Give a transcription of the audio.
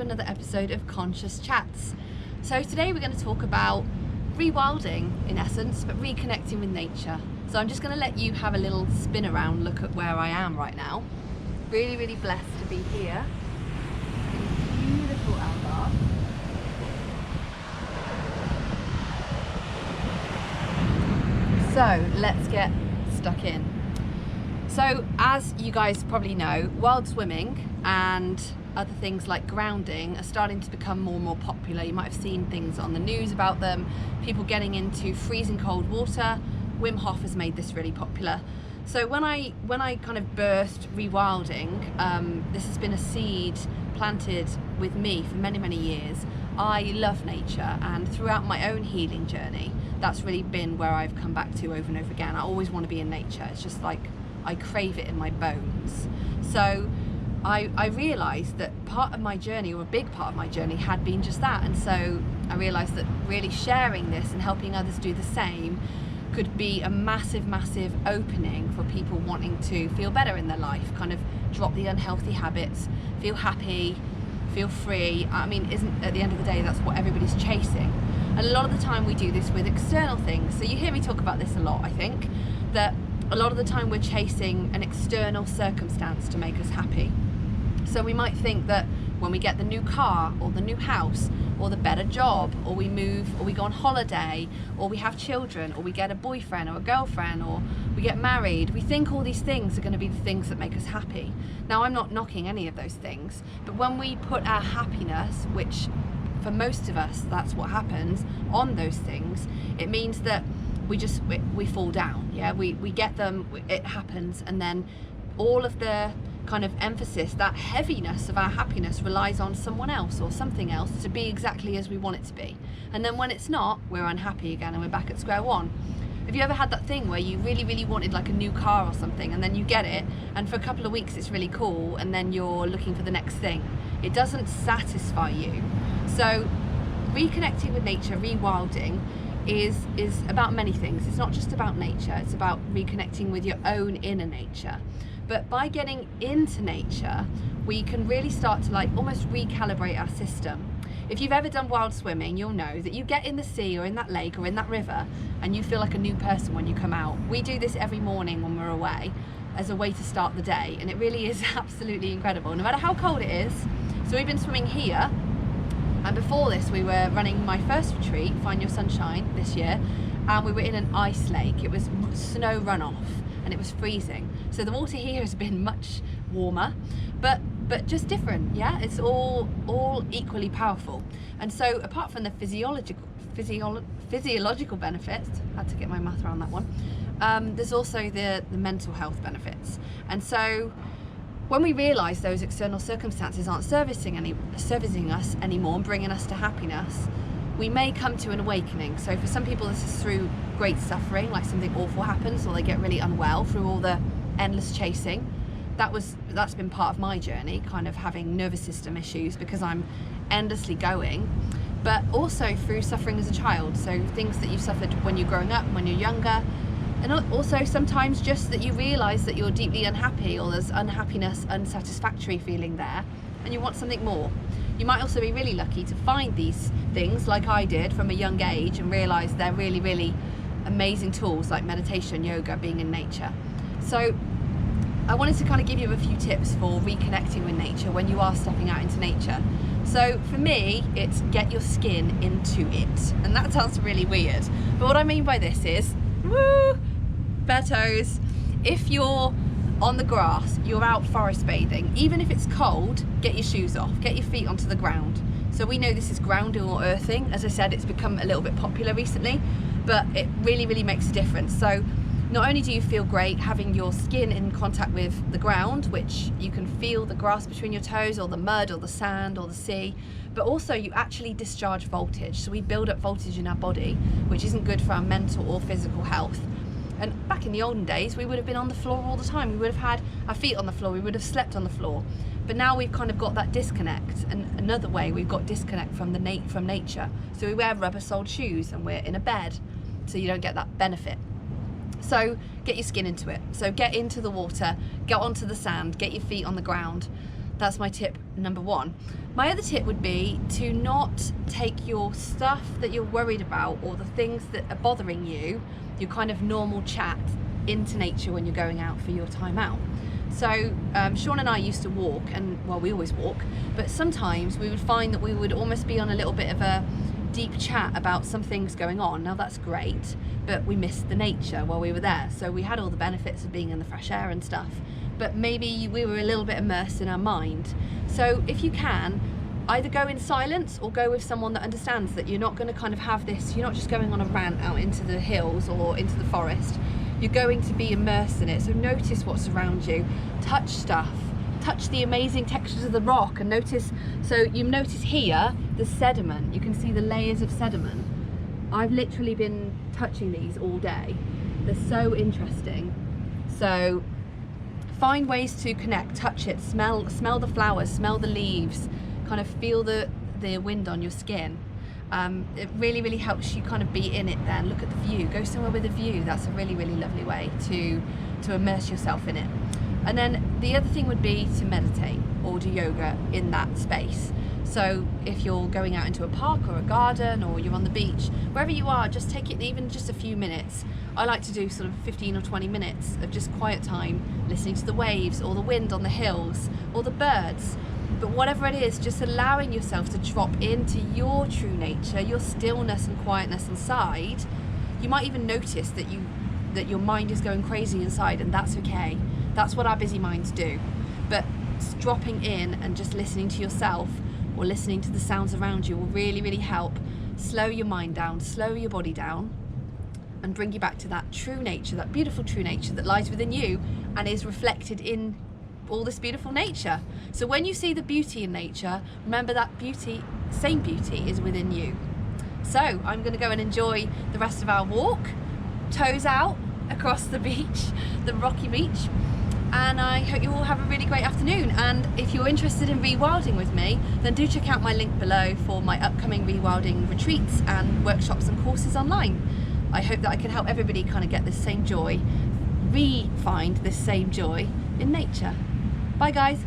another episode of Conscious Chats. So today we're going to talk about rewilding in essence, but reconnecting with nature. So I'm just going to let you have a little spin around look at where I am right now. Really blessed to be here in beautiful Algarve. So let's get stuck in. So as you guys probably know, wild swimming and other things like grounding are starting to become more and more popular. You might have seen things on the news about them, people getting into freezing cold water. Wim Hof has made this really popular. So when I kind of birthed rewilding, this has been a seed planted with me for many years. I love nature, and throughout my own healing journey, that's really been where I've come back to over and over again. I always want to be in nature. It's just like I crave it in my bones. So I realised that part of my journey, or a big part of my journey, had been just that. And so I realised that really sharing this and helping others do the same could be a massive opening for people wanting to feel better in their life, kind of drop the unhealthy habits, feel happy, feel free. I mean, isn't at the end of the day that's what everybody's chasing? And a lot of the time we do this with external things. So you hear me talk about this a lot, I think, that a lot of the time we're chasing an external circumstance to make us happy. So we might think that when we get the new car or the new house or the better job, or we move, or we go on holiday, or we have children, or we get a boyfriend or a girlfriend, or we get married, we think all these things are going to be the things that make us happy. Now, I'm not knocking any of those things, but when we put our happiness, which for most of us that's what happens, on those things, it means that we fall down. Yeah, we get them, it happens, and then all of the kind of emphasis, that heaviness of our happiness, relies on someone else or something else to be exactly as we want it to be. And then when it's not, we're unhappy again and we're back at square one. Have you ever had that thing where you really wanted like a new car or something, and then you get it, and for a couple of weeks it's really cool, and then you're looking for the next thing? It doesn't satisfy you. So reconnecting with nature, rewilding, is about many things. It's not just about nature, it's about reconnecting with your own inner nature. But by getting into nature, we can really start to like almost recalibrate our system. If you've ever done wild swimming, you'll know that you get in the sea or in that lake or in that river and you feel like a new person when you come out. We do this every morning when we're away as a way to start the day, and it really is absolutely incredible, no matter how cold it is. So we've been swimming here, and before this we were running my first retreat, Find Your Sunshine, this year, and we were in an ice lake. It was snow runoff and it was freezing. So the water here has been much warmer, but just different. Yeah, it's all equally powerful. And so apart from the physiological benefits, had to get my mouth around that one, there's also the mental health benefits. And so when we realise those external circumstances aren't servicing us anymore and bringing us to happiness, we may come to an awakening. So for some people this is through great suffering, like something awful happens, or they get really unwell through all the endless chasing. That's been part of my journey, kind of having nervous system issues because I'm endlessly going, but also through suffering as a child. So things that you suffered when you're growing up, when you're younger, and also sometimes just that you realise that you're deeply unhappy, or there's unhappiness, unsatisfactory feeling there, and you want something more. You might also be really lucky to find these things like I did from a young age and realise they're really amazing tools like meditation, yoga, being in nature. So I wanted to kind of give you a few tips for reconnecting with nature when you are stepping out into nature. So for me, it's get your skin into it. And that sounds really weird. But what I mean by this is, woo, bare toes. If you're on the grass, you're out forest bathing, even if it's cold, get your shoes off, get your feet onto the ground. So we know this is grounding or earthing. As I said, it's become a little bit popular recently, but it really makes a difference. So not only do you feel great having your skin in contact with the ground, which you can feel the grass between your toes, or the mud or the sand or the sea, but also you actually discharge voltage. So we build up voltage in our body, which isn't good for our mental or physical health. And back in the olden days, we would have been on the floor all the time. We would have had our feet on the floor, we would have slept on the floor. But now we've kind of got that disconnect. And another way we've got disconnect from nature. So we wear rubber-soled shoes and we're in a bed, so you don't get that benefit. So get your skin into it. So get into the water, get onto the sand, get your feet on the ground. That's my tip number one. My other tip would be to not take your stuff that you're worried about or the things that are bothering you, your kind of normal chat, into nature when you're going out for your time out. So Sean and I used to walk, and well, we always walk, but sometimes we would find that we would almost be on a little bit of a deep chat about some things going on. Now that's great, but we missed the nature while we were there. So we had all the benefits of being in the fresh air and stuff, but maybe we were a little bit immersed in our mind. So if you can, either go in silence or go with someone that understands that you're not going to kind of have this, you're not just going on a rant out into the hills or into the forest. You're going to be immersed in it. So notice what's around you, touch stuff, touch the amazing textures of the rock, and notice, so you notice here the sediment, you can see the layers of sediment. I've literally been touching these all day. They're so interesting. So find ways to connect, touch it, smell the flowers, smell the leaves, kind of feel the wind on your skin. It really helps you kind of be in it then. Look at the view, go somewhere with a view. That's a really lovely way to immerse yourself in it. And then the other thing would be to meditate or do yoga in that space. So if you're going out into a park or a garden or you're on the beach, wherever you are, just take it even just a few minutes. I like to do sort of 15 or 20 minutes of just quiet time, listening to the waves or the wind on the hills or the birds. But whatever it is, just allowing yourself to drop into your true nature, your stillness and quietness inside. You might even notice that your mind is going crazy inside, and that's okay. That's what our busy minds do. But dropping in and just listening to yourself or listening to the sounds around you will really help slow your mind down, slow your body down, and bring you back to that true nature, that beautiful true nature that lies within you and is reflected in all this beautiful nature. So when you see the beauty in nature, remember that beauty, same beauty, is within you. So I'm going to go and enjoy the rest of our walk, toes out across the beach, the rocky beach, and I hope you all have a really great afternoon. And if you're interested in rewilding with me, then do check out my link below for my upcoming rewilding retreats and workshops and courses online. I hope that I can help everybody kind of get this same joy, re-find this same joy in nature. Bye guys.